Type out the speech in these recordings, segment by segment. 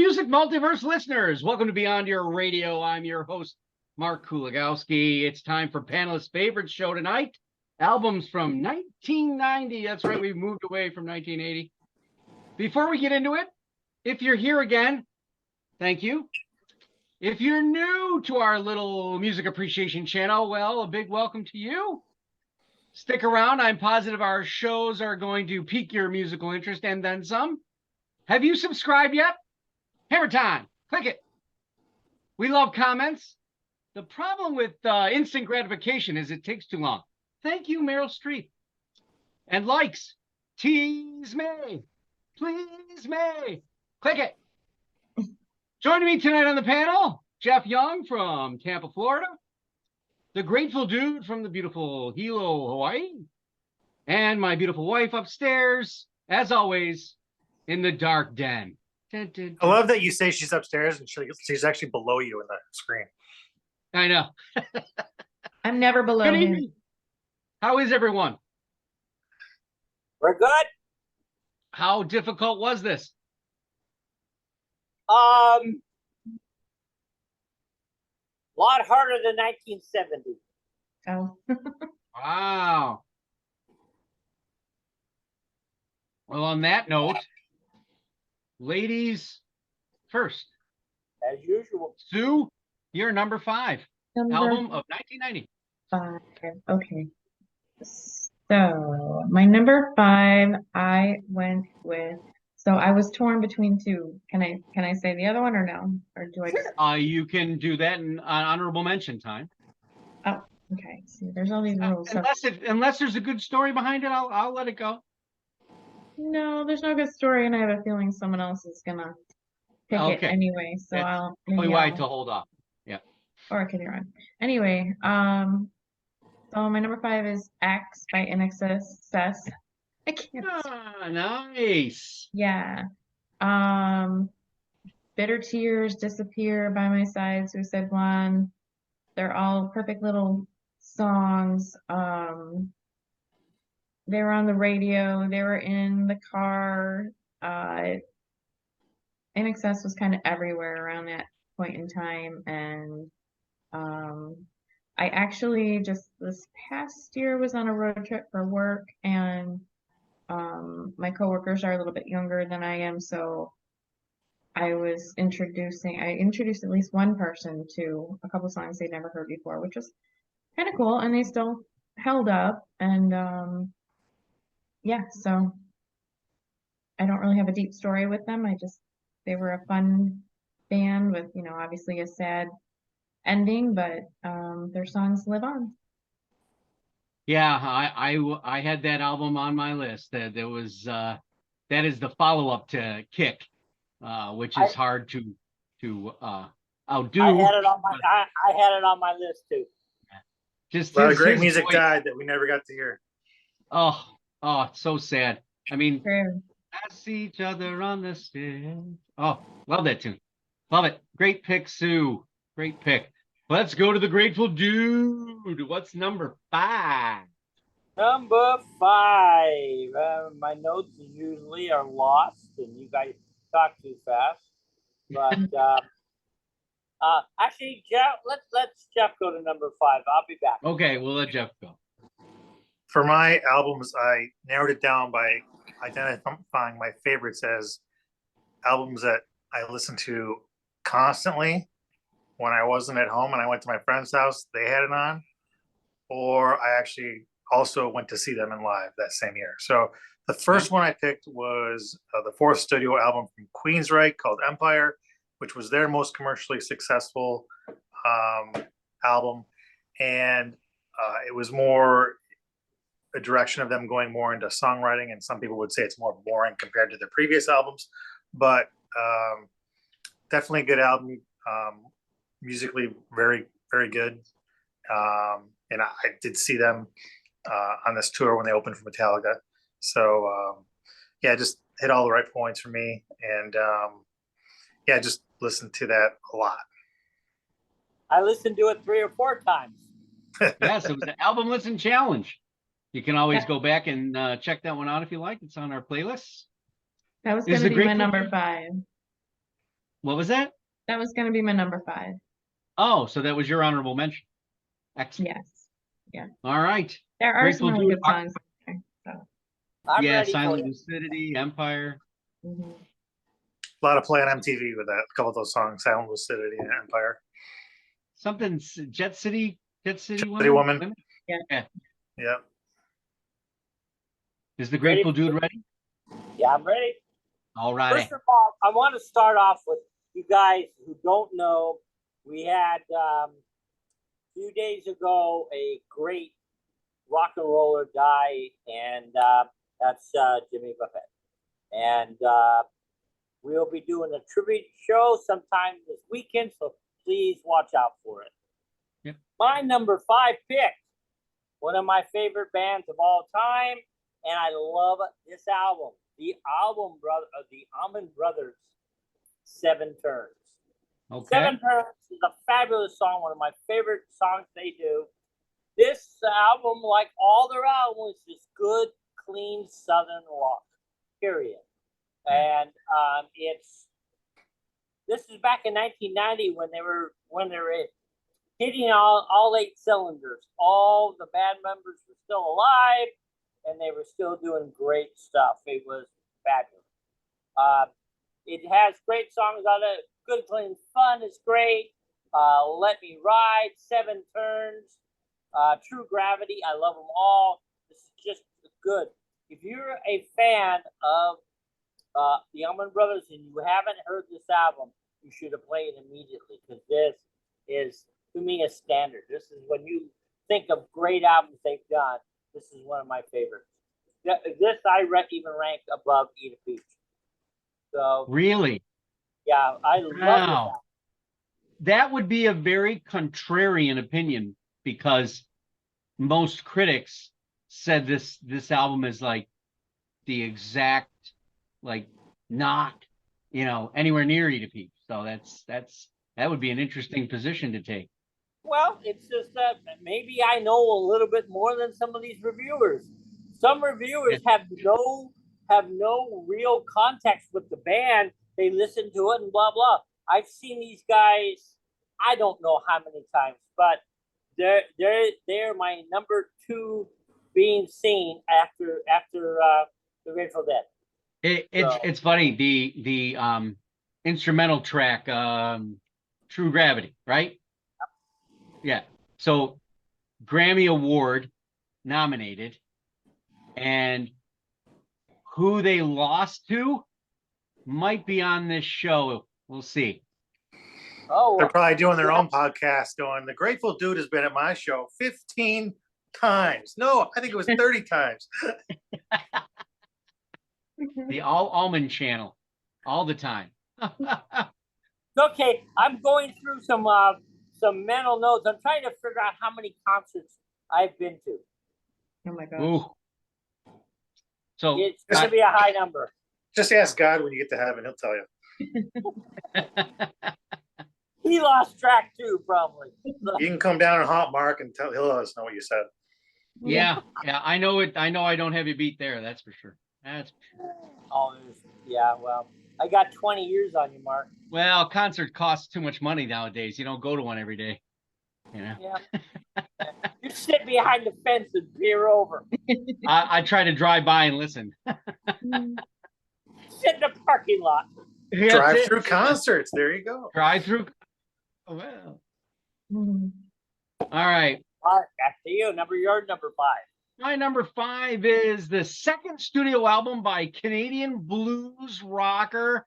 music multiverse listeners, welcome to Beyond Your Radio. I'm your host, Mark Kuligowski. It's time for Panelists' favorite show tonight, albums from 1990. That's right, we've moved away from 1980. Before we get into it, if you're here again, thank you. If you're new to our little music appreciation channel, well, a big welcome to you. Stick around. I'm positive our shows are going to pique your musical interest and then some. Have you subscribed yet? Hammer time. Click it. We love comments. The problem with instant gratification is it takes too long. Thank you, Meryl Streep. And likes. Tease me. Please me. Click it. Joining me tonight on the panel, Jeff Young from Tampa, Florida. The Grateful Dude from the beautiful Hilo, Hawaii. And my beautiful wife upstairs, as always, in the dark den. Dun, dun, dun. I love that you say she's upstairs and she's actually below you in the screen. I know. I'm never below Good him. evening. How is everyone? We're good. How difficult was this? Lot harder than 1970. Oh, Wow. Well, on that note, ladies first. As usual. Sue, you're number 5. number Album of 1990. 5. Okay. So my number 5, I went with. So I was torn between two. Can I say the other one or no? Or do I? Sure. You can do that in honorable mention time. Oh, okay. See, there's all these rules. So Unless there's a good story behind it, I'll let it go. no, there's no good story, and I have a feeling someone else is gonna pick it Okay. anyway. So That's I'll Only maybe why I'll, to hold off. or I could be wrong. Anyway, so my number 5 is Axe by NXS. I can't. Nice. Yeah. Bitter Tears, Disappear, By My Side, Suicide Blonde. They're all perfect little songs. They were on the radio, they were in the car. NXS was kind of everywhere around that point in time. And I actually just this past year was on a road trip for work, and my coworkers are a little bit younger than I am, so I introduced at least one person to a couple songs they'd never heard before, which was kind of cool, and they still held up. And yeah, so I don't really have a deep story with them. They were a fun band with, obviously a sad ending, but their songs live on. Yeah, I had that album on my list. That is the follow-up to Kick, which is hard to outdo. I had it on my list too. Just A lot of great his music voice. died that we never got to hear. Oh, it's so sad. I mean, True. pass each other on the stairs. Oh, love that tune. Love it. Great pick, Sue. Great pick. Let's go to the Grateful Dude. What's number 5? Number 5. My notes usually are lost, and you guys talk too fast. But actually, Jeff, let's Jeff go to number 5. I'll be back. Okay, we'll let Jeff go. For my albums, I narrowed it down by identifying my favorites as albums that I listened to constantly when I wasn't at home and I went to my friend's house, they had it on, or I actually also went to see them in live that same year. So the first one I picked was the 4th studio album from Queensryche called Empire, which was their most commercially successful album. And it was more a direction of them going more into songwriting, and some people would say it's more boring compared to their previous albums, but definitely a good album. Musically very, very good. And I did see them on this tour when they opened for Metallica. So yeah, just hit all the right points for me. And yeah, just listened to that a lot. I listened to it 3 or 4 times. Yes, it was an album listen challenge. You can always go back and check that one out if you like. It's on our playlist. That was Is going the to be my Grateful number Dead- 5. What was that? That was going to be my number 5. Oh, so that was your honorable mention. Excellent. Yes. All right. There are Grateful some really Dead. good songs there. So. I'm Yeah, ready for Silent you. Lucidity, Empire. Mhm. A lot of play on MTV with that. A couple of those songs, Silent Lucidity and Empire. Something Jet City City Women? Woman. Yeah. Yeah. Is the Grateful Dude ready? Yeah, I'm ready. All righty. First of all, I want to start off with you guys who don't know. We had a few days ago a great rock and roller die, and that's Jimmy Buffett. And we'll be doing a tribute show sometime this weekend, so please watch out for it. Yep. My number 5 pick, one of my favorite bands of all time, and I love this album. The Allman Brothers, 7 Turns. Okay. 7 Turns is a fabulous song, one of my favorite songs they do. This album, like all their albums, is good, clean Southern rock, period. And this is back in 1990 when they were hitting all 8 cylinders. All the band members were still alive, and they were still doing great stuff. It was fabulous. It has great songs on it. Good, clean fun is great. Let Me Ride, 7 Turns, True Gravity. I love them all. This is just good. If you're a fan of the Allman Brothers and you haven't heard this album, you should have played it immediately, because this is, to me, a standard. This is when you think of great albums they've done. This is one of my favorites. This I even rank above Eat a Peach. So Really? yeah, I love this album. That would be a very contrarian opinion, because most critics said this album is like the exact, like, not, anywhere near Eat a Peach. So that would be an interesting position to take. Well, it's just that maybe I know a little bit more than some of these reviewers. Some reviewers have no real context with the band. They listen to it and blah blah. I've seen these guys, I don't know how many times, but they're my number 2 being seen after the Grateful Dead. It's funny, the instrumental track, True Gravity, right? Yeah. So Grammy Award nominated, and who they lost to might be on this show. We'll see. Oh, They're probably doing their own podcast going, the Grateful Dude has been at my show 15 times. No, I think it was 30 times. The Allman Channel, all the time. okay. I'm going through some mental notes. I'm trying to figure out how many concerts I've been to. Oh my gosh. Ooh. So it's going to be a high number. Just ask God when you get to heaven; He'll tell you. He lost track too, probably. You can come down and haunt Mark and he'll let us know what you said. Yeah, I know it. I know I don't have you beat there. That's for sure. That's for sure. Oh, yeah. Well, I got 20 years on you, Mark. Well, concert costs too much money nowadays. You don't go to one every day. Yeah. You sit behind the fence and peer over. I try to drive by and listen. Sit in the parking lot. Drive through concerts. There you go. Drive through. Oh, well. All right. All right, back to you. Your number 5. My number 5 is the second studio album by Canadian blues rocker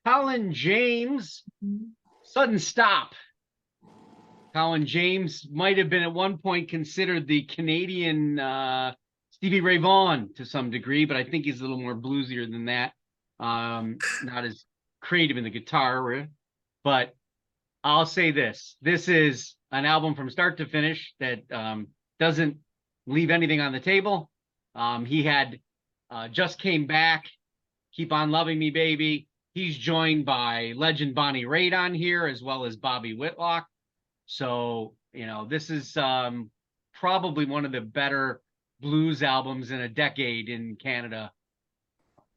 Colin James, Sudden Stop. Colin James might have been at one point considered the Canadian Stevie Ray Vaughan to some degree, but I think he's a little more bluesier than that. Not as creative in the guitar, but I'll say this. This is an album from start to finish that doesn't leave anything on the table. He had Just Came Back, Keep On Loving Me, Baby. He's joined by legend Bonnie Raitt on here, as well as Bobby Whitlock. So, this is probably one of the better blues albums in a decade in Canada,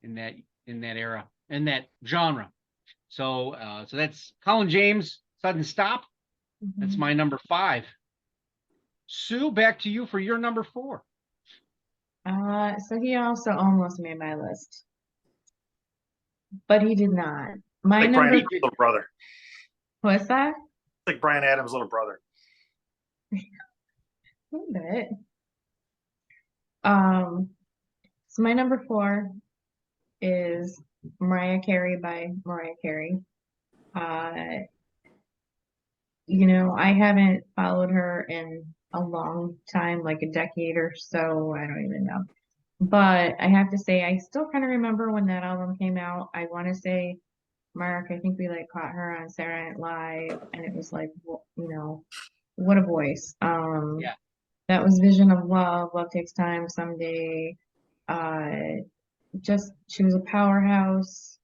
in that era, in that genre. So so that's Colin James, Sudden Stop. That's Mhm. my number 5. Sue, back to you for your number 4. So he also almost made my list, but he did not. My Like Brian number, Adams' little brother. what's that? Like Brian Adams' little brother. A little bit. Um, so my number 4 is Mariah Carey by Mariah Carey. Uh, I haven't followed her in a long time, like a decade or so. I don't even know. But I have to say, I still kind of remember when that album came out. I want to say, Mark, I think we like caught her on Saturday Night Live, and it was like, what a voice. Yeah. That was Vision of Love, Love Takes Time, Someday. Just she was a powerhouse.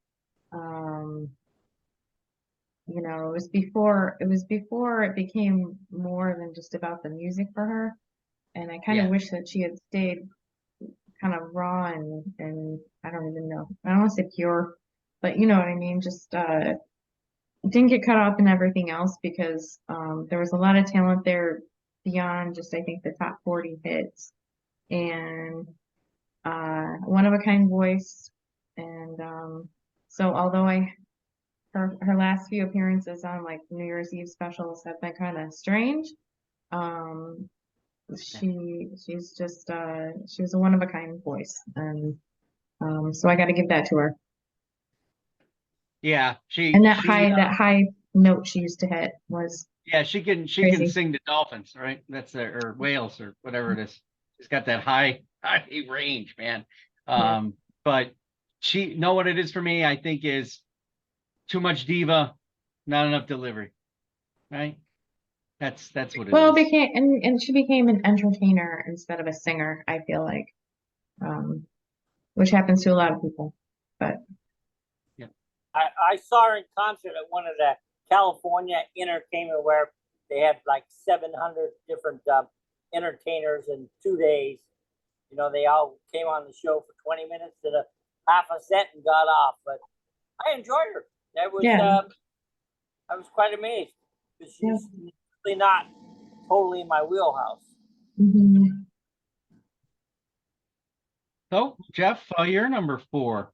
Um, it was before it became more than just about the music for her. And I kind of Yeah. wish that she had stayed kind of raw and I don't even know. I don't want to say pure, but you know what I mean? Just didn't get caught up in everything else because there was a lot of talent there beyond just I think the top 40 hits and one of a kind voice. And so although her last few appearances on like New Year's Eve specials have been kind of strange. Um, she's just she was a one of a kind voice, and so I got to give that to her. Yeah, And that high note she used to hit was yeah, she can crazy. sing the dolphins, right? That's or whales or whatever it is. She's got that high range, man. Yeah. But she know what it is for me, I think is too much diva, not enough delivery. Right? That's what it Well, is. and she became an entertainer instead of a singer, I feel like, um, which happens to a lot of people. But Yeah. I saw her in concert at one of the California entertainment where they had like 700 different entertainers in 2 days. They all came on the show for 20 minutes, did a half a set, and got off. But I enjoyed her. yeah, I was quite amazed because yeah. she's really not totally in my wheelhouse. Mhm. So, Jeff, you're number 4.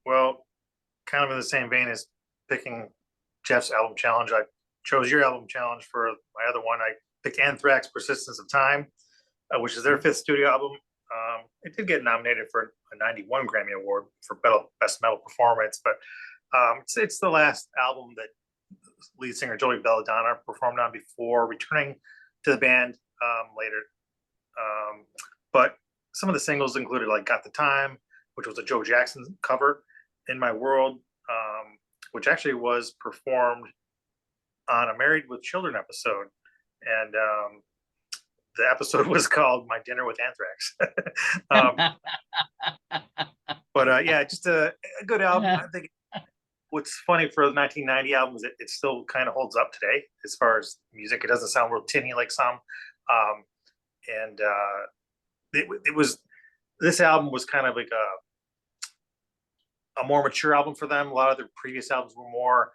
Well, kind of in the same vein as picking Jeff's album challenge, I chose your album challenge for my other one. I picked Anthrax Persistence of Time, which is their 5th studio album. It did get nominated for a 91 Grammy Award for Best Metal Performance, but it's the last album that lead singer Joey Belladonna performed on before returning to the band later. But some of the singles included like Got the Time, which was a Joe Jackson cover, In My World, which actually was performed on a Married with Children episode. And the episode was called My Dinner with Anthrax. But yeah, just a good album. I think what's funny for the 1990 album is it still kind of holds up today as far as music. It doesn't sound real tinny like some. And it was, this album was kind of like a more mature album for them. A lot of their previous albums were more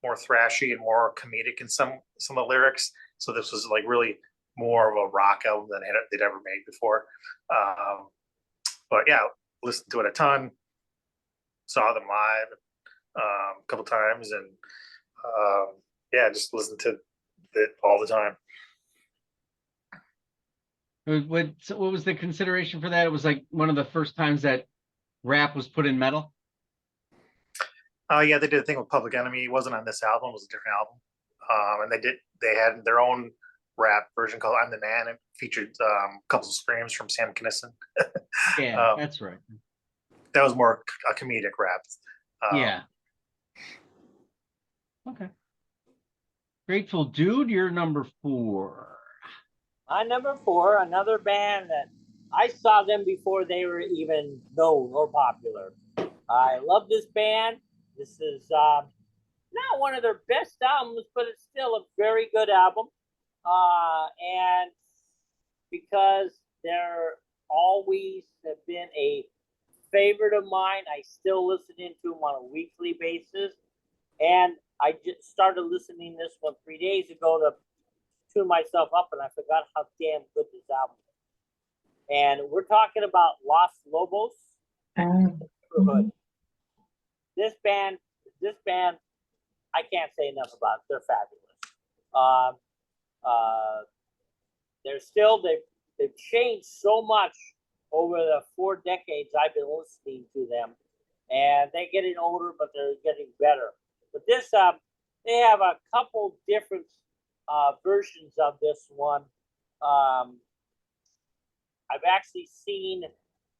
thrashy and more comedic in some of the lyrics. So this was like really more of a rock album than they'd ever made before. But yeah, listened to it a ton. Saw them live a couple times, and yeah, just listened to it all the time. What was the consideration for that? It was like one of the first times that rap was put in metal. Yeah, they did a thing with Public Enemy. It wasn't on this album; it was a different album. And they had their own rap version called "I'm the Man." It featured a couple of screams from Sam Kinison. Yeah, that's right. That was more a comedic rap. Yeah. Okay. Grateful Dude, you're number 4. My number 4, another band that I saw them before they were even known or popular. I love this band. This is not one of their best albums, but it's still a very good album. And because they're always have been a favorite of mine. I still listen to them on a weekly basis. And I just started listening this one 3 days ago to tune myself up, and I forgot how damn good this album is. And we're talking about Los Lobos. Neighborhood. This band, I can't say enough about. They're fabulous. They've changed so much over the 4 decades I've been listening to them, and they're getting older, but they're getting better. But this, they have a couple different versions of this one. I've actually seen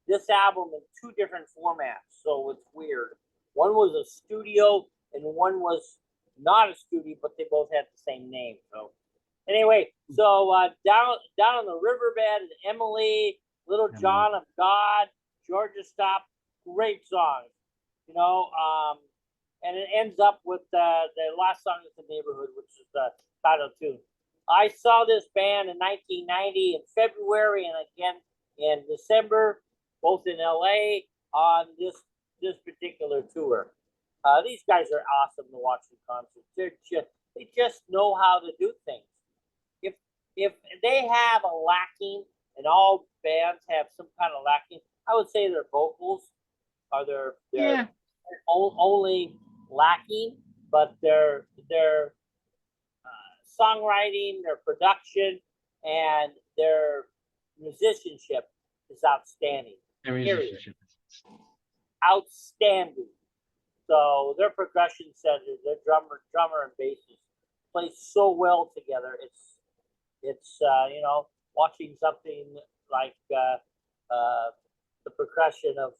this album in 2 different formats, so it's weird. One was a studio, and one was not a studio, but they both had the same name. So anyway, so down on the riverbed, Emily, Little John of God, Georgia Stop, great songs, you know. And it ends up with the last song is The Neighborhood, which is the title tune. I saw this band in 1990 in February and again in December, both in LA on this particular tour. These guys are awesome to watch in concert. They just know how to do things. If they have a lacking, and all bands have some kind of lacking, I would say their vocals are their only lacking, but their songwriting, their production, and their musicianship is outstanding. Their musicianship is outstanding. So their percussion centers, their drummer and bassist play so well together. It's you know, watching something like the percussion of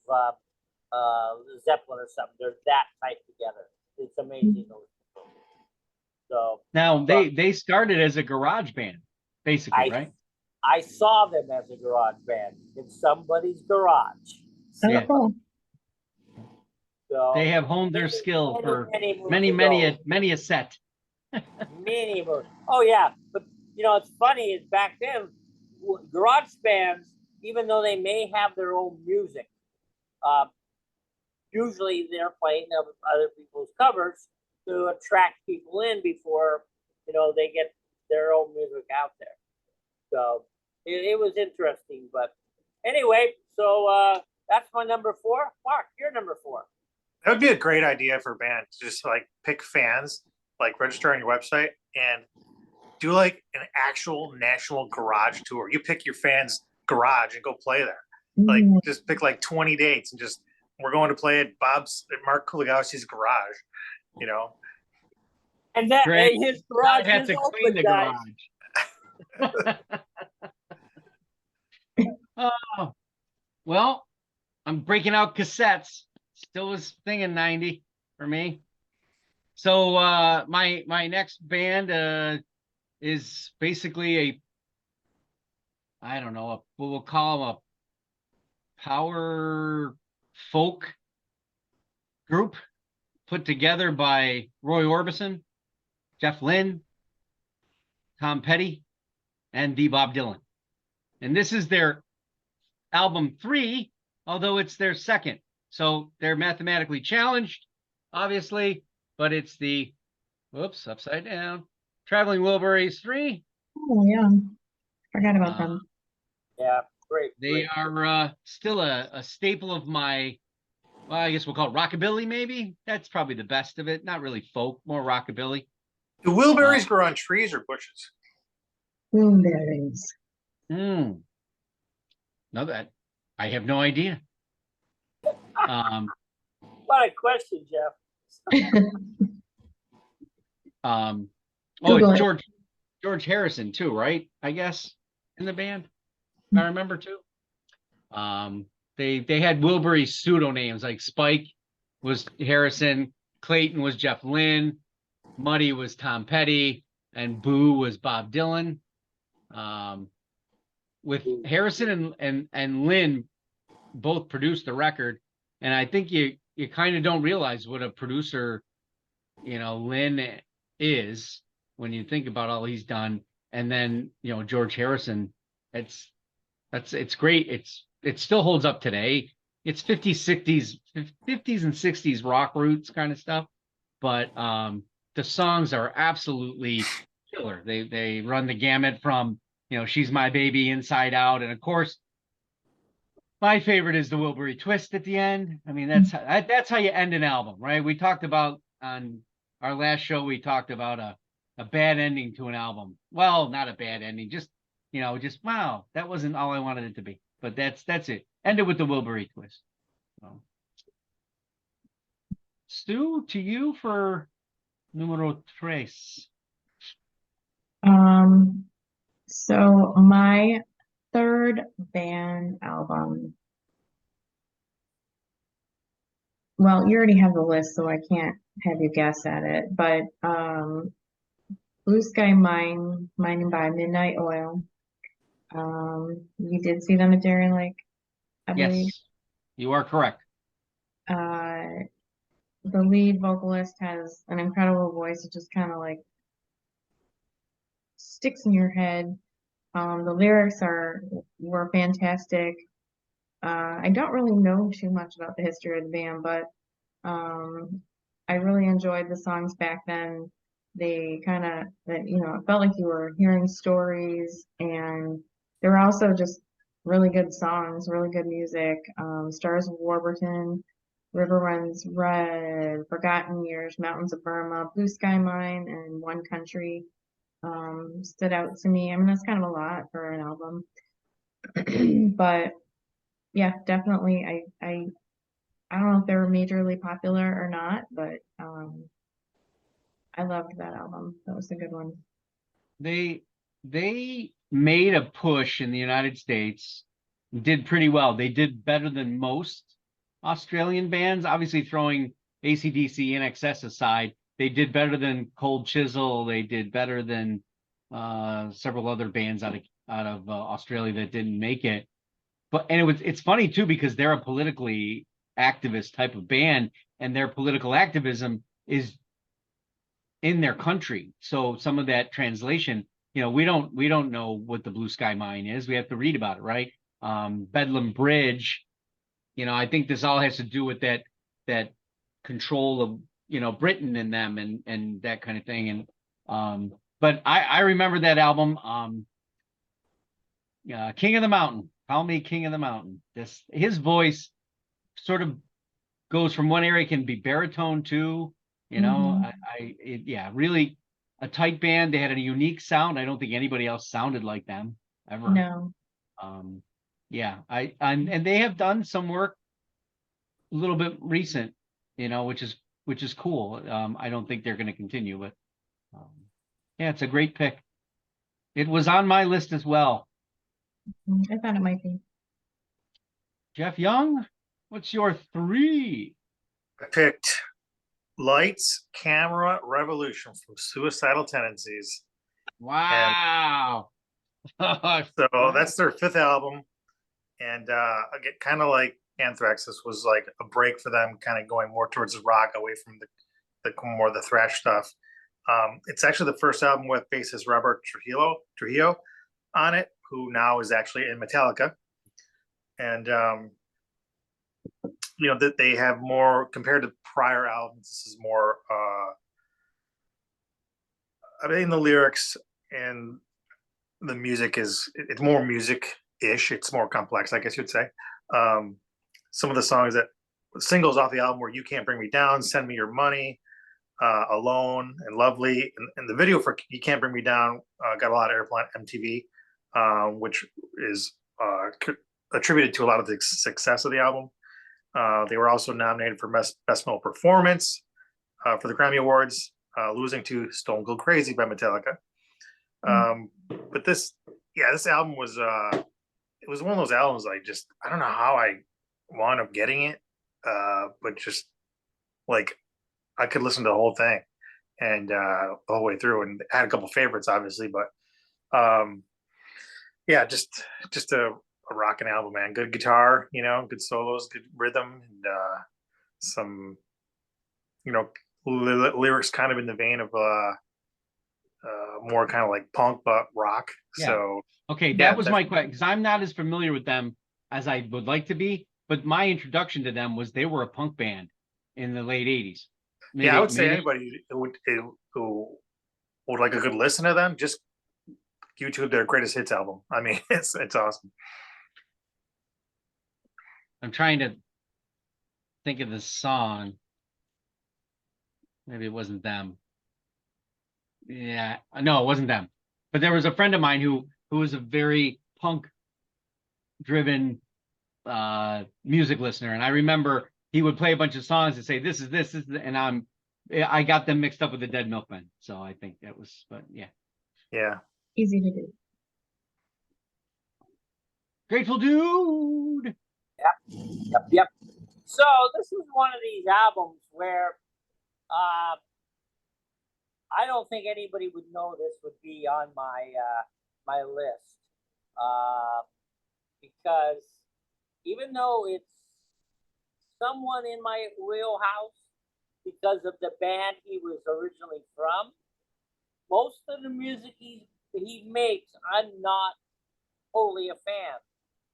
Zeppelin or something. They're that tight together. It's amazing. So now they started as a garage band, basically, right? I saw them as a garage band in somebody's garage. Yeah. Cool. So They have honed their skill for many a set. Many moons. Oh yeah, but you know it's funny is back then garage bands, even though they may have their own music, usually they're playing other people's covers to attract people in before, you know, they get their own music out there. So it was interesting. But anyway, so that's my number 4. Mark, your number 4. That would be a great idea for a band to just like pick fans, like register on your website and do like an actual national garage tour. You pick your fans' garage and go play there. Like just pick like 20 dates and just we're going to play at Mark Kuligowski's garage, you know. And that his garage has is to open, clean the guys. garage. Oh, well, I'm breaking out cassettes. Still was thing in 90 for me. So my next band is basically I don't know, what we'll call them a power folk group put together by Roy Orbison, Jeff Lynne, Tom Petty, and D. Bob Dylan. And this is their album 3, although it's their second. So they're mathematically challenged, obviously, but it's the, whoops, upside down, Traveling Wilburys 3. Oh, yeah. Forgot about them. Yeah, great. They are still a staple of my, well, I guess we'll call it rockabilly, maybe. That's probably the best of it. Not really folk, more rockabilly. Do Wilburys grow on trees or bushes? Blueberries. No, that I have no idea. What a question, Jeff. George Harrison too, right? I guess in the band, if I remember too. They had Wilbury pseudonames, like Spike was Harrison, Clayton was Jeff Lynne, Muddy was Tom Petty, and Boo was Bob Dylan. With Harrison and Lynne both produced the record, and I think you kind of don't realize what a producer, you know, Lynne is when you think about all he's done. And then, you know, George Harrison, it's great. It still holds up today. it's 50s, 60s, 50s and 60s rock roots kind of stuff. But the songs are absolutely killer. They run the gamut from, She's My Baby, Inside Out, and of course, my favorite is the Wilbury Twist at the end. I mean, that's how you end an album, right? We talked about on our last show, we talked about a bad ending to an album. Well, not a bad ending, just wow, that wasn't all I wanted it to be. But that's it. Ended with the Wilbury Twist. So, Stu, to you for numero tres. So my third band album. Well, you already have the list, so I can't have you guess at it. But Blue Sky Mine, Mining by Midnight Oil. You did see them at Darien Lake, I believe. Yes, you are correct. The lead vocalist has an incredible voice. It just kind of like sticks in your head. The lyrics were fantastic. I don't really know too much about the history of the band, but I really enjoyed the songs back then. They kind of, it felt like you were hearing stories, and they were also just really good songs, really good music. Stars of Warburton, River Runs Red, Forgotten Years, Mountains of Burma, Blue Sky Mine, and One Country stood out to me. I mean, that's kind of a lot for an album. But yeah, definitely. I don't know if they were majorly popular or not, but I loved that album. That was a good one. They made a push in the United States, did pretty well. They did better than most Australian bands. Obviously, throwing AC/DC and XS aside, they did better than Cold Chisel. They did better than several other bands out of Australia that didn't make it. And it's funny too, because they're a politically activist type of band, and their political activism is in their country. So some of that translation, we don't know what the Blue Sky Mine is. We have to read about it, right? Bedlam Bridge. I think this all has to do with that control of Britain and them and that kind of thing. And but I remember that album, King of the Mountain. Call me King of the Mountain. His voice sort of goes from one area, can be baritone too. Really a tight band. They had a unique sound. I don't think anybody else sounded like them ever. No. And they have done some work a little bit recent, which is cool. I don't think they're going to continue, but it's a great pick. It was on my list as well. I thought it might be. Jeff Young, what's your three? I picked Lights, Camera, Revolution from Suicidal Tendencies. Wow. So that's their fifth album. And again, kind of like Anthrax, this was like a break for them, kind of going more towards the rock, away from the more of the thrash stuff. It's actually the first album with bassist Robert Trujillo on it, who now is actually in Metallica. And that they have more, compared to prior albums, this is more I mean, the lyrics and the music it's more music-ish. It's more complex, I guess you'd say. Some of the songs singles off the album were You Can't Bring Me Down, Send Me Your Money, Alone, and Lovely. And the video for You Can't Bring Me Down got a lot of airplay on MTV, which is attributed to a lot of the success of the album. They were also nominated for Best Male Performance for the Grammy Awards, losing to Stone Cold Crazy by Metallica. But this album was it was one of those albums I don't know how I wound up getting it, but just like I could listen to the whole thing and the whole way through, and I had a couple favorites obviously, but just a rocking album, man. Good guitar, good solos, good rhythm, and some lyrics kind of in the vein of more kind of like punk but rock. Yeah. So okay, that was my question, because I'm not as familiar with them as I would like to be. but my introduction to them was they were a punk band in the late 80s. Yeah, I would say anybody who would like a good listen to them, just YouTube their greatest hits album. I mean, it's awesome. I'm trying to think of the song. Maybe it wasn't them. Yeah, no, it wasn't them. But there was a friend of mine who was a very punk driven music listener, and I remember he would play a bunch of songs and say this is and I got them mixed up with the Dead Milkmen. So I think that was, but yeah. Yeah. Easy to do. Grateful Dude. Yep. So this is one of these albums where I don't think anybody would know this would be on my my list because even though it's someone in my wheelhouse because of the band he was originally from, most of the music he makes, I'm not totally a fan.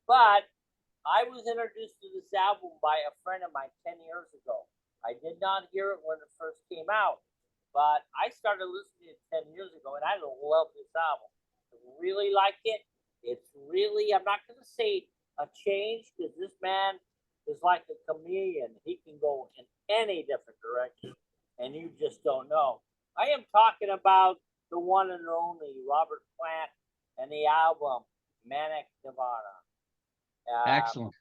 But I was introduced to this album by a friend of mine 10 years ago. I did not hear it when it first came out, but I started listening to it 10 years ago, and I love this album. I really like it. It's really, I'm not going to say a change, because this man is like a chameleon. He can go in any different direction, and you just don't know. I am talking about the one and only Robert Plant and the album Manic Nirvana. Excellent.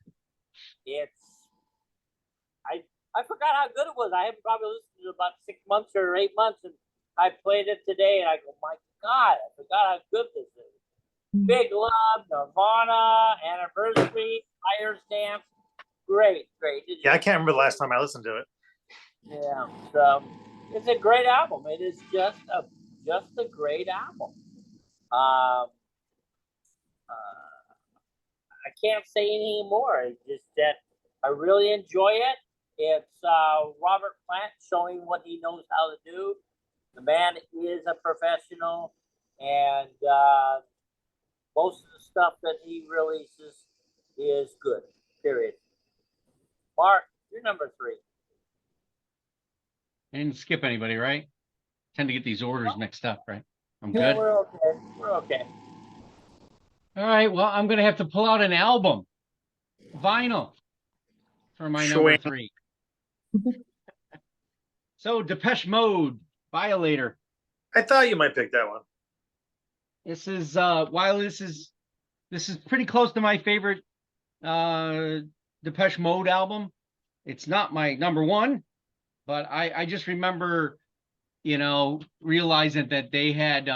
I forgot how good it was. I haven't probably listened to it about 6 months or 8 months, and I played it today, and I go, my God, I forgot how good this is. Big Love, Nirvana, Anniversary, Fire Stamp. Great. Yeah, I can't remember the last time I listened to it. Yeah, so it's a great album. It is just a great album. I can't say any more. It's just that I really enjoy it. It's Robert Plant showing what he knows how to do. The man is a professional, and most of the stuff that he releases is good. Period. Mark, you're number 3. I didn't skip anybody, right? Tend to get these orders mixed up, right? I'm good. Yeah, we're okay. All right. Well, I'm gonna have to pull out an album, vinyl, for my number 3. So Depeche Mode, Violator. I thought you might pick that one. This is while this is pretty close to my favorite Depeche Mode album. It's not my number 1, but I just remember, realizing that they had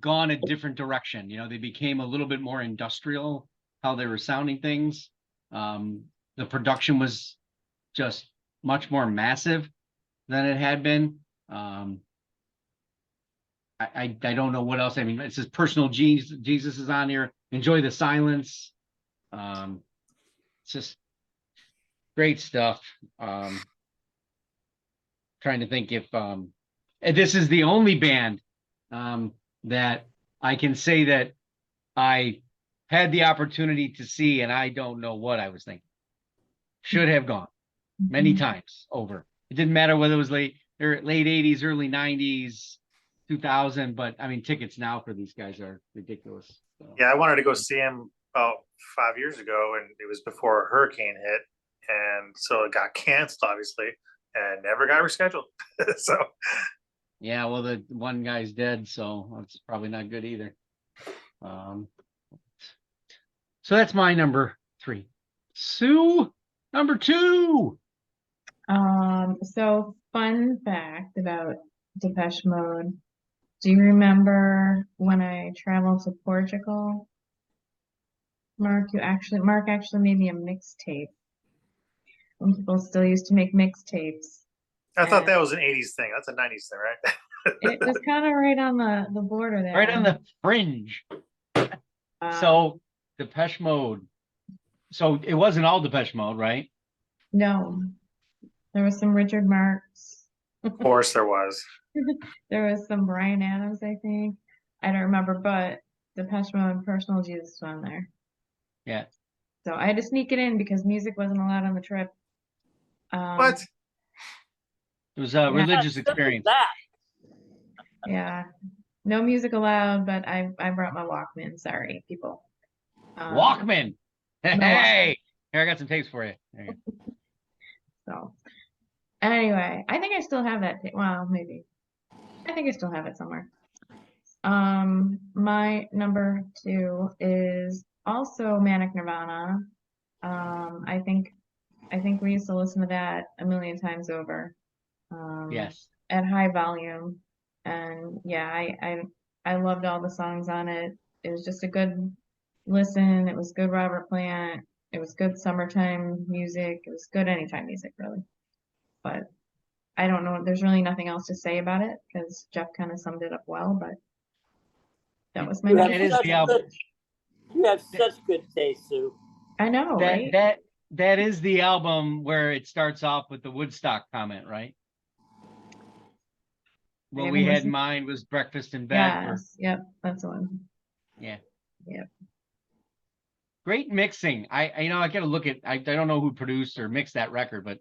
gone a different direction. They became a little bit more industrial, how they were sounding things. The production was just much more massive than it had been. I don't know what else. I mean, it says Personal Jesus is on here. Enjoy the Silence. It's just great stuff. Trying to think if this is the only band that I can say that I had the opportunity to see, and I don't know what I was thinking. Should have gone many times over. It didn't matter whether it was late 80s, early 90s, 2000, but I mean, tickets now for these guys are ridiculous. So. Yeah, I wanted to go see him about 5 years ago, and it was before a hurricane hit, and so it got canceled, obviously, and never got rescheduled. So yeah, well, the one guy's dead, so that's probably not good either. So that's my number 3. Sue, number 2. So fun fact about Depeche Mode. Do you remember when I traveled to Portugal? Mark actually made me a mixtape. When people still used to make mixtapes. I thought that was an 80s thing. That's a 90s thing, right? It was kind of right on the border there. Right on the fringe. So Depeche Mode. So it wasn't all Depeche Mode, right? No. There was some Richard Marx. Of course there was. There was some Bryan Adams, I think. I don't remember, but Depeche Mode and Personal Jesus was on there. Yeah. So I had to sneak it in because music wasn't allowed on the trip. What? It was a religious experience. That. Yeah, no music allowed, but I brought my Walkman. Sorry, people. Walkman. Hey, here I got some tapes for you. There you go. So anyway, I think I still have that tape. Well, maybe. I think I still have it somewhere. My number 2 is also Manic Nirvana. I think we used to listen to that a million times over. Yes. At high volume. And yeah, I loved all the songs on it. It was just a good listen. It was good Robert Plant. It was good summertime music. It was good anytime music, really. But I don't know. There's really nothing else to say about it because Jeff kind of summed it up well. But that was my You number. It have is such the album. you have such good taste, Sue. I know, right? That is the album where it starts off with the Woodstock comment, right? What we had in mind was Breakfast in Bed. Yes, yep, that's the one. Yeah. Yep. Great mixing. I gotta look at. I don't know who produced or mixed that record, but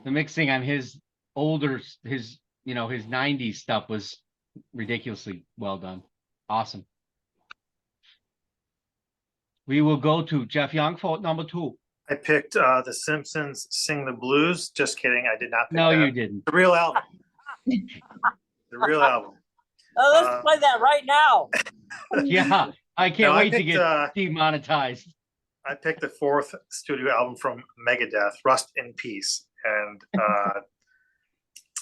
the mixing on his 90s stuff was ridiculously well done. Awesome. We will go to Jeff Young for number 2. I picked The Simpsons Sing the Blues. Just kidding. I did not pick No, that. you didn't. The real album. The real album. Let's play that right now. Yeah, I can't wait to get I demonetized. I picked the 4th studio album from Megadeth, Rust in Peace. And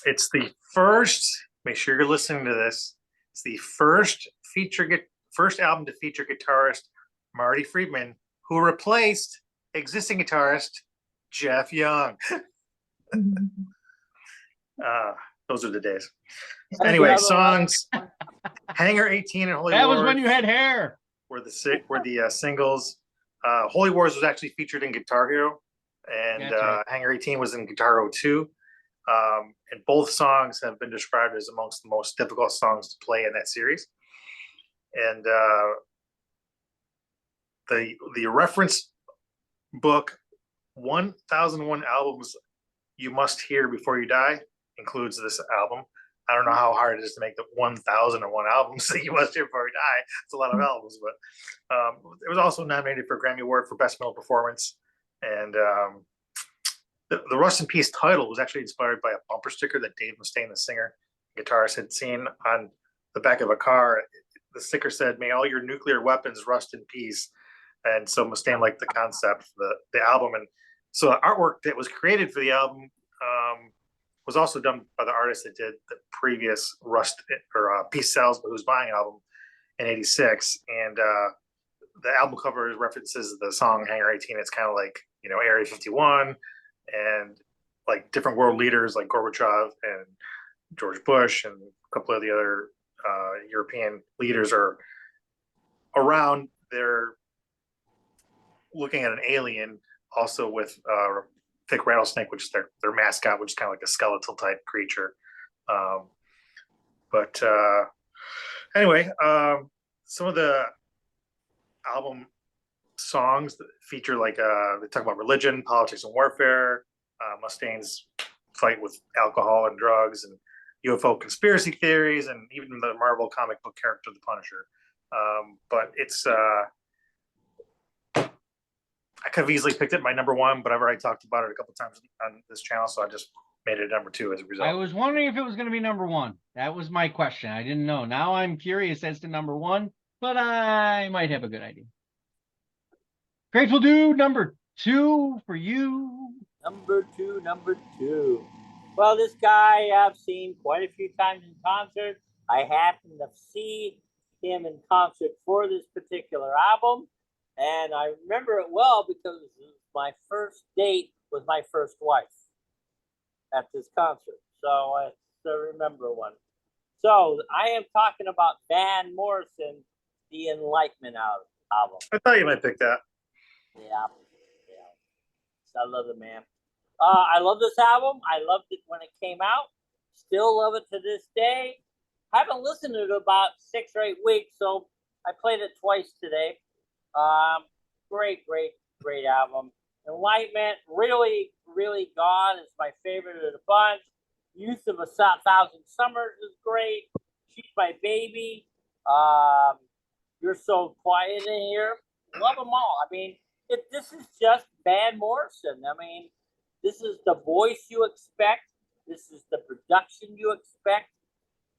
it's the first, make sure you're listening to this, it's the first album to feature guitarist Marty Friedman, who replaced existing guitarist Jeff Young. Those are the days. Anyway, songs. Hangar 18 and Holy That Wars was when you had hair. were the singles. Holy Wars was actually featured in Guitar Hero, and Right. Hangar 18 was in Guitar Hero 2. And both songs have been described as amongst the most difficult songs to play in that series. And the reference book 1001 albums you must hear before you die includes this album. I don't know how hard it is to make the 1001 albums that you must hear before you die. It's a lot of albums, but it was also nominated for a Grammy Award for Best Metal Performance. And the Rust in Peace title was actually inspired by a bumper sticker that Dave Mustaine, the singer guitarist, had seen on the back of a car. The sticker said, "May all your nuclear weapons rust in peace." And so Mustaine liked the concept for the album. And so the artwork that was created for the album was also done by the artist that did the previous Rust or Peace Sells But Who's Buying album in '86. And the album cover references the song Hangar 18. It's kind of like, Area 51 and like different world leaders like Gorbachev and George Bush and a couple of the other European leaders are around. They're looking at an alien also with thick rattlesnake, which is their mascot, which is kind of like a skeletal type creature. But anyway, some of the album songs that feature they talk about religion, politics, and warfare, Mustaine's fight with alcohol and drugs, and UFO conspiracy theories, and even the Marvel comic book character, the Punisher. But it's I could have easily picked it my number 1, but I've already talked about it a couple times on this channel, so I just made it number 2 as a result. I was wondering if it was going to be number 1. That was my question. I didn't know. Now I'm curious as to number 1, but I might have a good idea. Grateful Dude, number 2 for you. Number two. Well, this guy I've seen quite a few times in concert. I happened to see him in concert for this particular album, and I remember it well because my first date was my first wife at this concert. So I still remember one. So I am talking about Van Morrison, the Enlightenment album. I thought you might pick that. Yeah. I love the man. I love this album. I loved it when it came out. Still love it to this day. Haven't listened to it about 6 or 8 weeks, so I played it twice today. Great great album. Enlightenment, really, really gone. Is my favorite of the bunch. Youth of a Thousand Summers is great. She's My Baby. You're So Quiet in Here. Love them all. I mean, this is just Van Morrison. I mean, this is the voice you expect. This is the production you expect.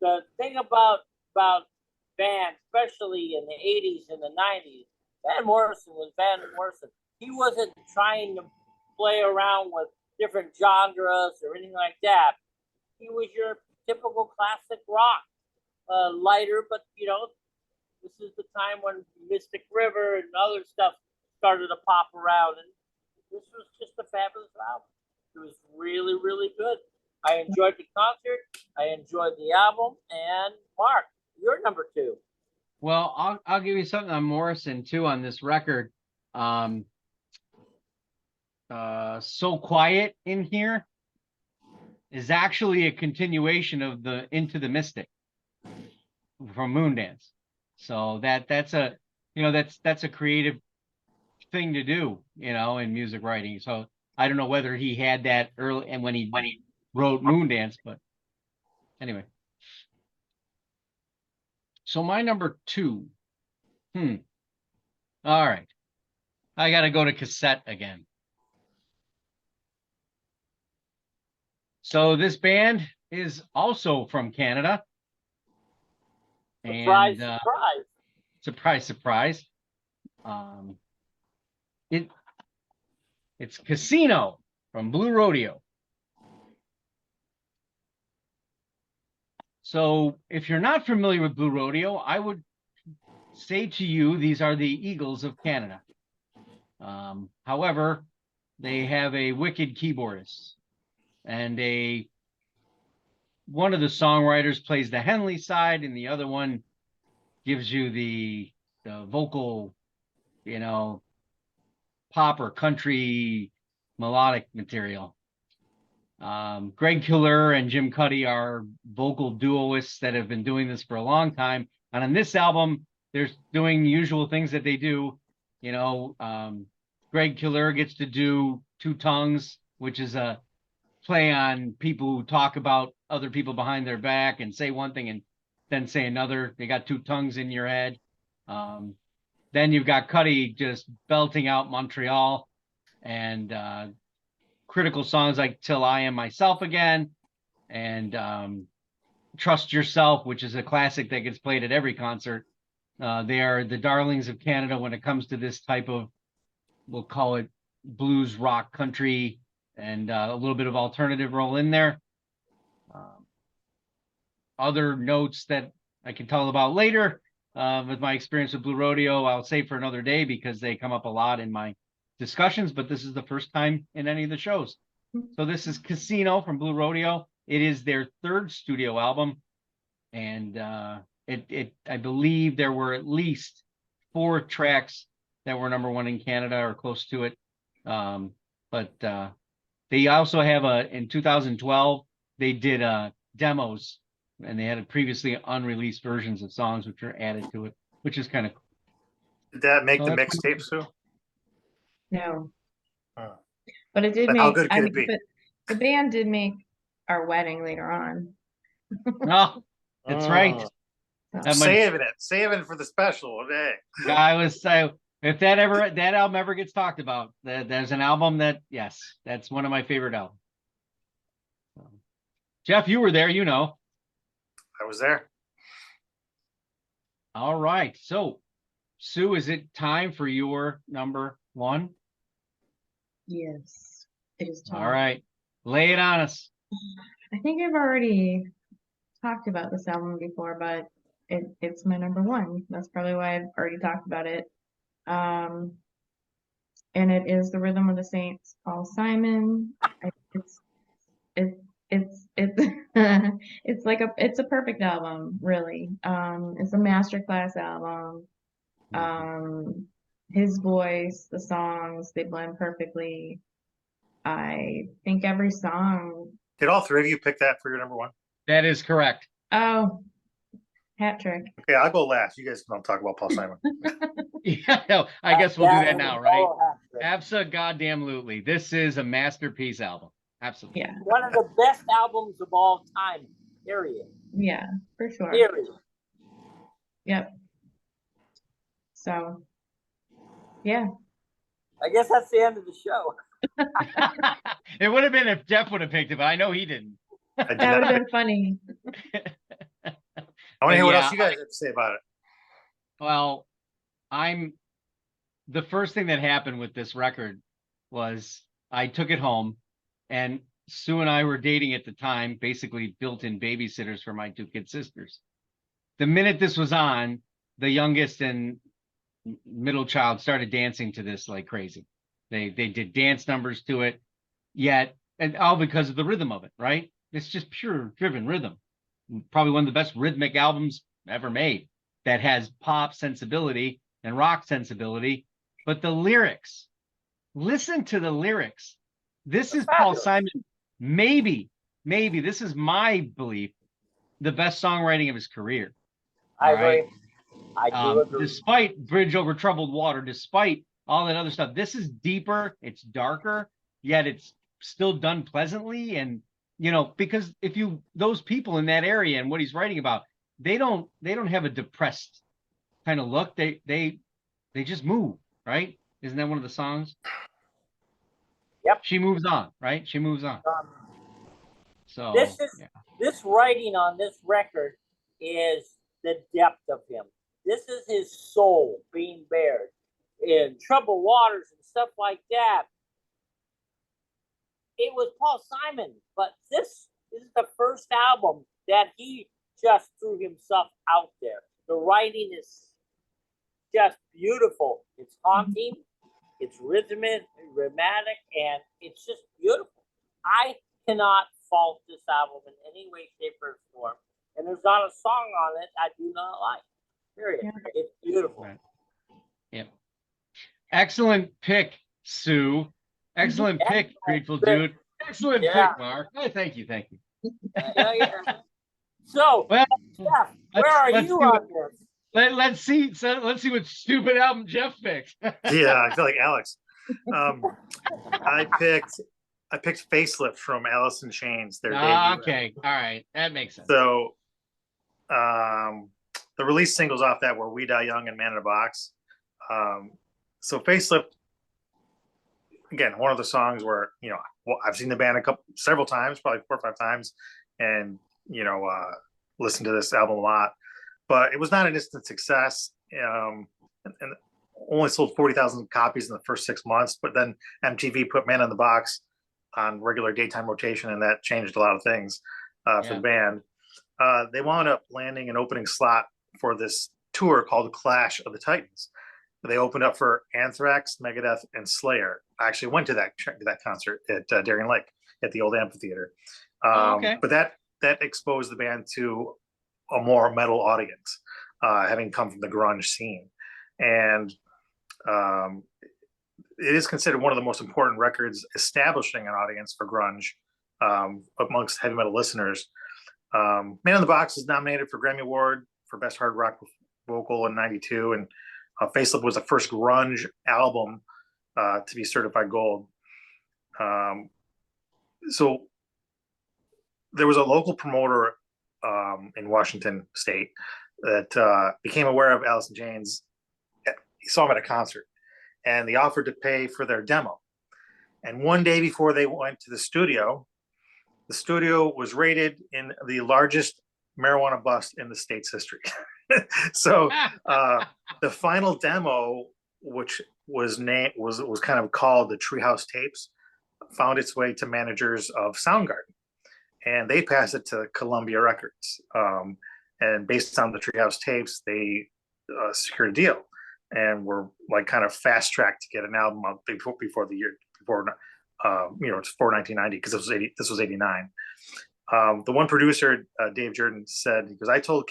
The thing about Van, especially in the 80s and the 90s, Van Morrison was Van Morrison. He wasn't trying to play around with different genres or anything like that. He was your typical classic rock, lighter, but this is the time when Mystic River and other stuff started to pop around, and this was just a fabulous album. It was really, really good. I enjoyed the concert. I enjoyed the album. And Mark, you're number 2. Well, I'll give you something on Morrison too on this record. So Quiet in Here is actually a continuation of the Into the Mystic from Moondance. So that's a that's a creative thing to do, in music writing. So I don't know whether he had that early and when he wrote Moondance, but anyway. So my number 2. All right. I got to go to cassette again. So this band is also from Canada. Surprise, And, surprise. Surprise. It's Casino from Blue Rodeo. So if you're not familiar with Blue Rodeo, I would say to you, these are the Eagles of Canada. However, they have a wicked keyboardist, and one of the songwriters plays the Henley side, and the other one gives you the vocal, pop or country melodic material. Greg Killer and Jim Cuddy are vocal duoists that have been doing this for a long time. And on this album, they're doing usual things that they do. Greg Killer gets to do Two Tongues, which is a play on people who talk about other people behind their back and say one thing and then say another. They got two tongues in your head. Then you've got Cuddy just belting out Montreal and critical songs like Till I Am Myself Again and Trust Yourself, which is a classic that gets played at every concert. They are the darlings of Canada when it comes to this type of, we'll call it blues, rock, country, and a little bit of alternative roll in there. Other notes that I can tell about later with my experience with Blue Rodeo, I'll save for another day because they come up a lot in my discussions, but this is the first time in any of the shows. So this is Casino from Blue Rodeo. It is their 3rd studio album, and I believe there were at least 4 tracks that were number 1 in Canada or close to it. But they also have in 2012 they did demos, and they had previously unreleased versions of songs which are added to it, which is kind of cool. Did that make the mixtape, Sue? No. Oh. But it did But make, how good could it be? But the band did make our wedding later on. No, that's right. So. Saving it for the special. Okay. I was saying, if that album ever gets talked about, there's an album that's one of my favorite albums. Jeff, you were there, I was there. All right. So, Sue, is it time for your number 1? Yes, it is time. All right. Lay it on us. I think I've already talked about this album before, but it's my number 1. That's probably why I've already talked about it. And it is The Rhythm of the Saints, Paul Simon. It's a perfect album, really. It's a masterclass album. His voice, the songs, they blend perfectly. I think every song. Did all 3 of you pick that for your number 1? That is correct. Oh, Hat trick. Okay, I'll go last. You guys don't talk about Paul Simon. Yeah, no, I guess we'll do that is now, a right? total hat trick. Abso-goddamn-lutely. This is a masterpiece album. Absolutely. Yeah. One of the best albums of all time. Period. Yeah, for sure. Period. Yep. So, yeah. I guess that's the end of the show. It would have been if Jeff would have picked it, but I know he didn't. I did That would not. have been funny. I want to hear what Yeah, else you guys have to say about it. Well, the first thing that happened with this record was I took it home, and Sue and I were dating at the time, basically built-in babysitters for my two kid sisters. The minute this was on, the youngest and middle child started dancing to this like crazy. They did dance numbers to it, and all because of the rhythm of it, right? It's just pure driven rhythm. Probably one of the best rhythmic albums ever made that has pop sensibility and rock sensibility. But the lyrics, listen to the lyrics. This is Paul Simon. Maybe this is my belief, the best songwriting of his career. I All right? agree. I do agree. Despite Bridge Over Troubled Water, despite all that other stuff, this is deeper, it's darker, yet it's still done pleasantly. And because those people in that area and what he's writing about, they don't have a depressed kind of look. They just move, right? Isn't that one of the songs? Yep. She moves on, right? She moves on. So this writing on this record is the depth of him. This is his soul being bared in Troubled Waters and stuff like that. It was Paul Simon, but this is the first album that he just threw himself out there. The writing is just beautiful. It's haunting, it's rhythmic, rhythmic, and it's just beautiful. I cannot fault this album in any way, shape, or form. And there's not a song on it I do not like. Period. Yeah. It's beautiful. Right. Yep. Excellent pick, Sue. Excellent pick, Grateful Dude. Excellent pick, Mark. Oh, thank you. Yeah. So, Well, Jeff, where are you on this? Let's see. So let's see what stupid album Jeff picked. Yeah, I feel like Alex. I picked Facelift from Alice in Chains. Their debut. Okay, all right, that makes sense. So, the release singles off that were "We Die Young" and "Man in a Box." So Facelift, again, one of the songs where I've seen the band several times, probably 4 or 5 times, and listened to this album a lot. But it was not an instant success, and only sold 40,000 copies in the first 6 months. But then MTV put "Man in the Box" on regular daytime rotation, and that changed a lot of things for the band. They wound up landing an opening slot for this tour called Clash of the Titans. They opened up for Anthrax, Megadeth, and Slayer. I actually went to that concert at Darien Lake at the old amphitheater. But that exposed the band to a more metal audience, having come from the grunge scene. And it is considered one of the most important records establishing an audience for grunge amongst heavy metal listeners. Man in the Box was nominated for Grammy Award for Best Hard Rock Vocal in '92, and Facelift was the first grunge album to be certified gold. So there was a local promoter in Washington State that became aware of Alice in Chains. He saw them at a concert, and they offered to pay for their demo. And one day before they went to the studio was rated in the largest marijuana bust in the state's history. So the final demo, which was kind of called the Treehouse Tapes, found its way to managers of Soundgarden, and they passed it to Columbia Records. And based on the Treehouse Tapes, they secured a deal and were like kind of fast tracked to get an album out before 1990, because this was 89. The one producer, Dave Jordan, said, because I told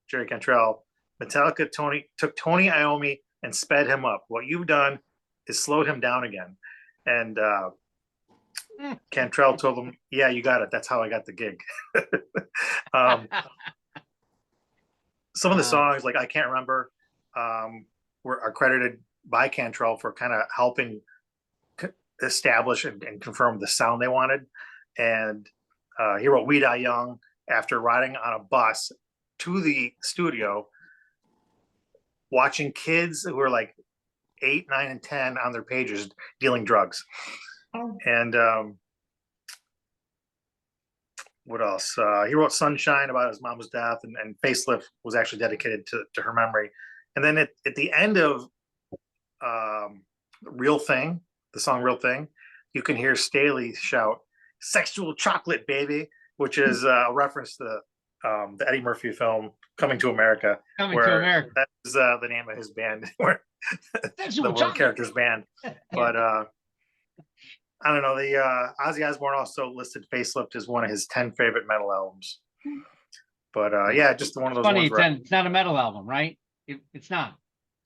Jerry Cantrell, Metallica took Tony Iommi and sped him up. What you've done is slowed him down again. And Cantrell told him, yeah, you got it. That's how I got the gig. some of the songs, like I can't remember, are credited by Cantrell for kind of helping establish and confirm the sound they wanted. And he wrote "We Die Young" after riding on a bus to the studio, watching kids who were like 8, 9, and 10 on their pages dealing drugs. Oh. And what else? He wrote "Sunshine" about his mom's death, and "Facelift" was actually dedicated to her memory. And then at the end of "Real Thing," the song "Real Thing," you can hear Staley shout "Sexual Chocolate, Baby," which is a reference to the Eddie Murphy film "Coming to America." Coming to America. That is the name of his band, where the one character's band. But I don't know. The Ozzy Osbourne also listed "Facelift" as one of his 10 favorite metal albums. But yeah, just one of those funny, ones. Where, it's not a metal album, right? It's not.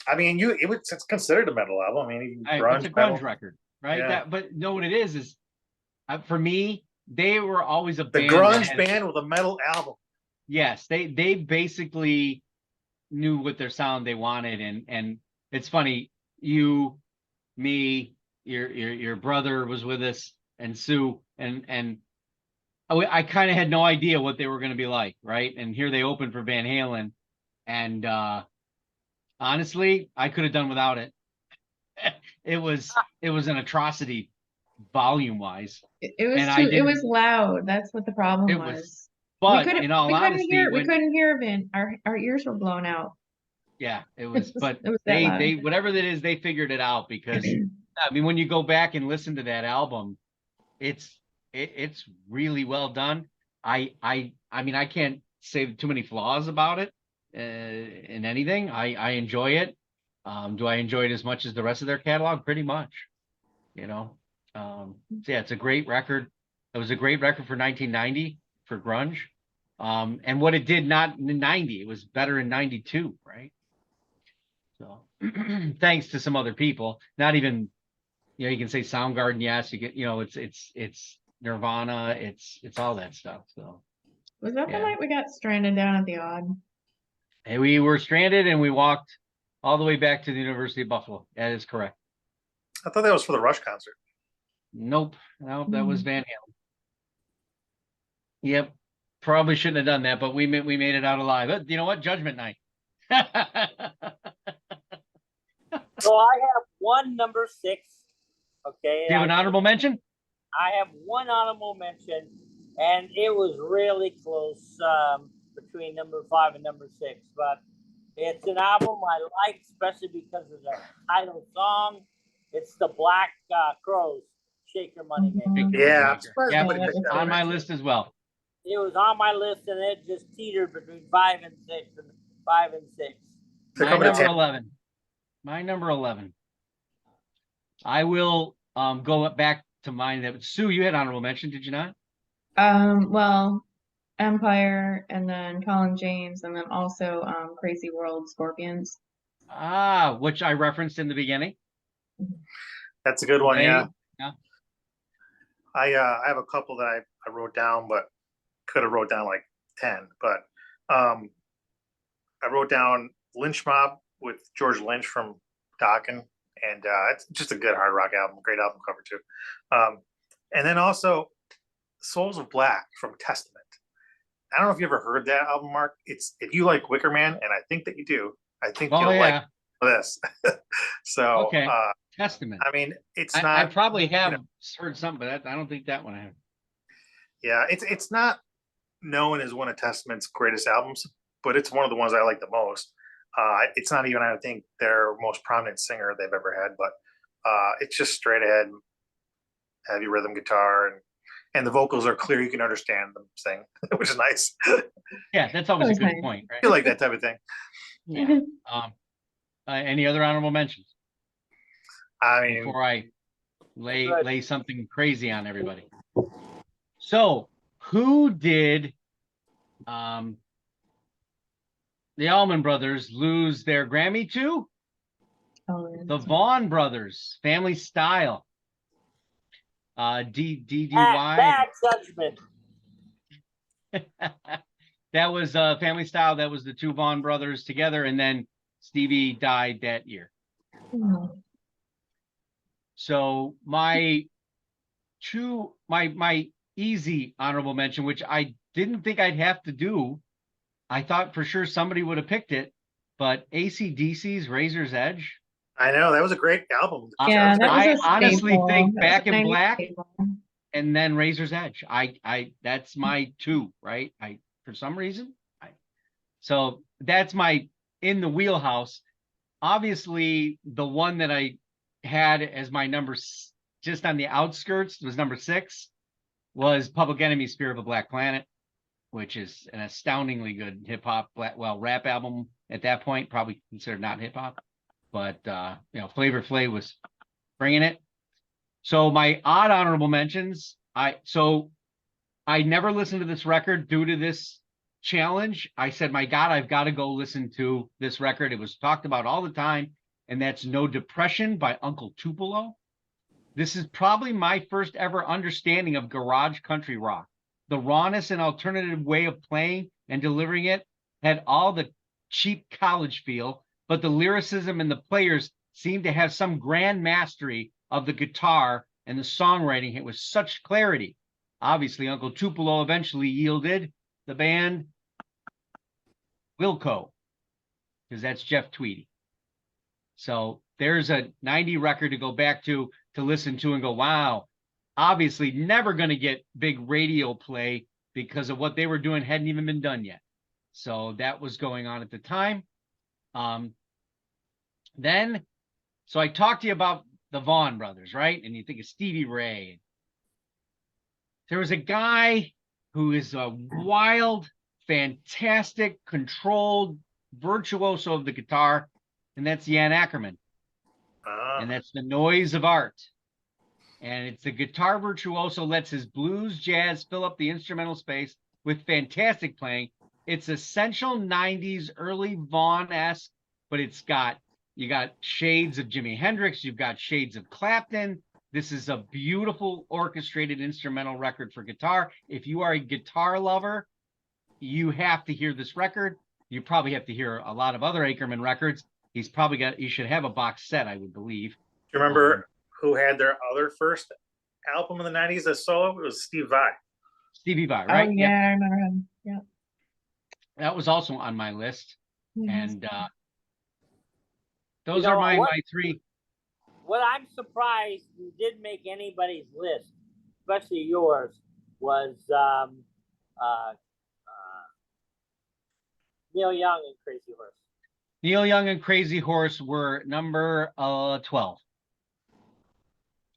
I mean, it's considered a metal album. I mean, It's a grunge metal record, right? Yeah. But know what it is for me, they were always a the band. grunge band with a metal album. Yes, they basically knew what their sound they wanted, and it's funny, you, me, your brother was with us, and Sue, and I kind of had no idea what they were going to be like, right? And here they opened for Van Halen, and honestly, I could have done without it. It was an atrocity, volume wise. It was And it was loud. That's what the problem It was. was, but in all we couldn't honesty, hear, we couldn't hear Vin. Our ears were blown out. yeah, it was, but it was that loud. they whatever that is, they figured it out, because I mean, when you go back and listen to that album, it's really well done. I mean, I can't say too many flaws about it in anything. I enjoy it. Do I enjoy it as much as the rest of their catalog? Pretty much, you know. So yeah, it's a great record. It was a great record for 1990 for grunge. And what it did not in 90, it was better in 92, right? So thanks to some other people, not even, you can say Soundgarden, yes, you get, it's Nirvana, it's all that stuff. So was that the night we got stranded down at the Odd? And we were stranded and we walked all the way back to the University of Buffalo. That is correct. I thought that was for the Rush concert. Nope, that was Van Halen. Yep, probably shouldn't have done that, but we made it out alive. But you know what? Judgment Night. So I have one number 6. Okay. Do you have an honorable mention? I have one honorable mention, and it was really close between number 5 and number 6. But it's an album I like, especially because of the title song. It's the Black Crowes, "Shake Your Money Maker." Yeah, Yep, on my list as well. It was on my list, and it just teetered between 5 and 6, and 5 and 6. My number 11. My number 11. I will go back to mine. That Sue, you had honorable mention, did you not? Well, Empire, and then Colin James, and then also Crazy World Scorpions. Which I referenced in the beginning. That's a good one. Yeah. Yeah. I have a couple that I wrote down, but could have wrote down like 10. But I wrote down "Lynch Mob" with George Lynch from Dokken, and it's just a good hard rock album, great album cover too. And then also "Souls of Black" from Testament. I don't know if you ever heard that album, Mark. It's, if you like Wicker Man, and I think that you do, I think you'll like this. So okay. Testament. I mean, it's not. I probably have heard something, but I don't think that one I have. Yeah, it's not known as one of Testament's greatest albums, but it's one of the ones I like the most. It's not even, I think, their most prominent singer they've ever had, but it's just straight ahead, heavy rhythm guitar, and the vocals are clear. You can understand them sing, which is nice. Yeah, that's always a good point, right? I feel like that type of thing. Yeah. Any other honorable mentions? I mean, before I lay something crazy on everybody. So, who did the Allman Brothers lose their Grammy to? The Vaughn Brothers, Family Style. DDY. Bad Judgment. that was Family Style. That was the two Vaughn brothers together, and then Stevie died that year. Mhm. So my easy honorable mention, which I didn't think I'd have to do. I thought for sure somebody would have picked it, but AC/DC's Razor's Edge. I know that was a great album. Yeah, that was I a honestly staple. think That was Back a in 90s Black staple. and then Razor's Edge. That's my two, right? For some reason. So that's my in the wheelhouse. Obviously, the one that I had as my number just on the outskirts was number 6 was Public Enemy's Fear of a Black Planet, which is an astoundingly good hip hop, rap album at that point, probably considered not hip hop, but Flavor Flav was bringing it. So my odd honorable mentions, I never listened to this record due to this challenge. I said, my God, I've got to go listen to this record. It was talked about all the time, and that's No Depression by Uncle Tupelo. This is probably my first ever understanding of garage country rock. The rawness and alternative way of playing and delivering it had all the cheap college feel, but the lyricism and the players seemed to have some grand mastery of the guitar and the songwriting hit with such clarity. Obviously, Uncle Tupelo eventually yielded the band Wilco, because that's Jeff Tweedy. So there's a 90 record to go back to listen to and go, wow, obviously never going to get big radio play because of what they were doing hadn't even been done yet. So that was going on at the time. So I talked to you about the Vaughn brothers, right? And you think of Stevie Ray. There was a guy who is a wild, fantastic, controlled virtuoso of the guitar, and that's Jan Ackerman. And that's The Noise of Art. And it's the guitar virtuoso lets his blues jazz fill up the instrumental space with fantastic playing. It's essential 90s, early Vaughn-esque, but you got shades of Jimi Hendrix, you've got shades of Clapton. This is a beautiful orchestrated instrumental record for guitar. If you are a guitar lover, you have to hear this record. You probably have to hear a lot of other Ackerman records. You should have a box set, I would believe. Do you remember who had their other first album in the 90s as solo? It was Stevie Vai, right? Oh, yeah, I remember him. Yeah. That was also on my list. Mhm. And those are my three. What I'm surprised didn't make anybody's list, especially yours, was Neil Young and Crazy Horse. Neil Young and Crazy Horse were number 12.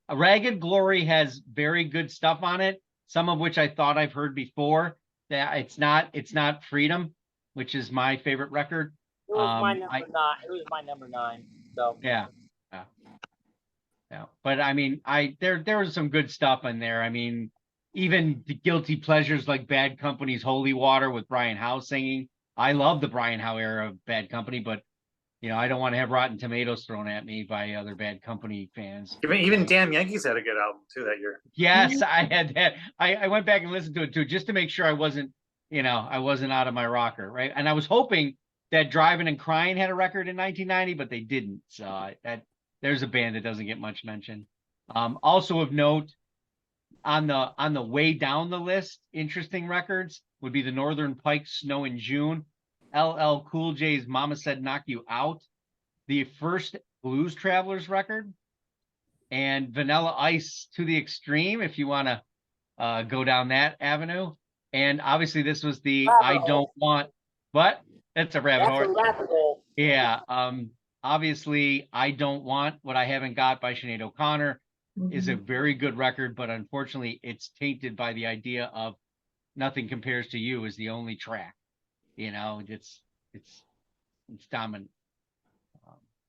A Ragged Glory has very good stuff on it, some of which I thought I've heard before. That it's not Freedom, which is my favorite record. It was my number 9. It was my number 9. So yeah. But I mean, there was some good stuff in there. I mean, even the guilty pleasures like Bad Company's Holy Water with Brian Howe singing. I love the Brian Howe era of Bad Company, but I don't want to have Rotten Tomatoes thrown at me by other Bad Company fans. Even Damn Yankees had a good album too that year. Yes, I had that. I went back and listened to it too, just to make sure I wasn't out of my rocker, right? And I was hoping that Driving and Crying had a record in 1990, but they didn't. So there's a band that doesn't get much mention. Also of note, on the way down the list, interesting records would be the Northern Pike Snow in June, LL Cool J's Mama Said Knock You Out, the first Blues Travelers record, and Vanilla Ice To the Extreme, if you want to go down that avenue. And obviously this was the I Don't Want, what? That's a rabbit hole. That's a rabbit hole. Yeah. Obviously I Don't Want What I Haven't Got by Sinead O'Connor is a very good record, but unfortunately it's tainted by the idea of Nothing Compares to You is the only track. It's dominant.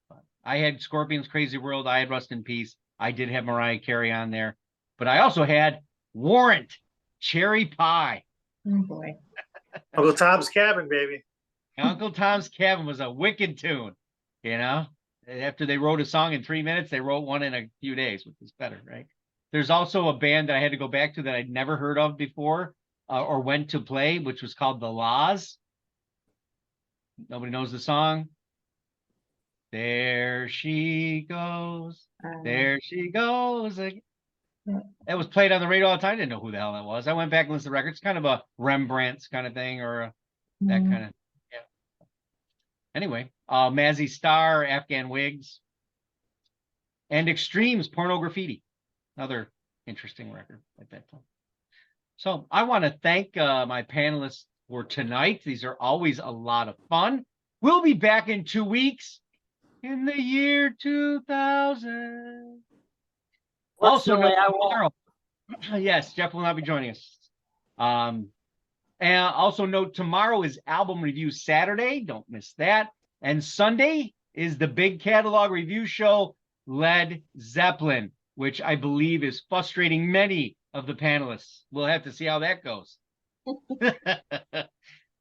But I had Scorpions Crazy World, I had Rust in Peace, I did have Mariah Carey on there, but I also had Warrant, Cherry Pie. Oh boy. Uncle Tom's Cabin, baby. Uncle Tom's Cabin was a wicked tune. After they wrote a song in 3 minutes, they wrote one in a few days, which is better, right? There's also a band that I had to go back to that I'd never heard of before, or went to play, which was called The Laws. Nobody knows the song. There she goes. There she goes. It was played on the radio all the time. I didn't know who the hell that was. I went back and listened to the records. Kind of a Rembrandt's kind of thing, or that kind of, yeah. Anyway, Mazzy Star, Afghan Wigs, and Extremes, Porno Graffiti. Another interesting record at that time. So I want to thank my panelists for tonight. These are always a lot of fun. We'll be back in 2 weeks in the year 2000. Also, Fortunately, I won't. tomorrow. Yes, Jeff will not be joining us. And also note tomorrow is album review Saturday. Don't miss that. And Sunday is the big catalog review show, Led Zeppelin, which I believe is frustrating many of the panelists. We'll have to see how that goes.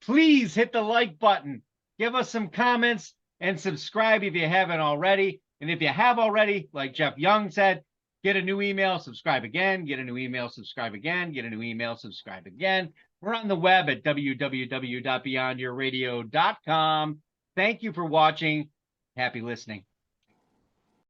Please hit the like button. Give us some comments and subscribe if you haven't already. And if you have already, like Jeff Young said, get a new email, subscribe again, get a new email, subscribe again, get a new email, subscribe again. We're on the web at www.beyondyourradio.com. Thank you for watching. Happy listening.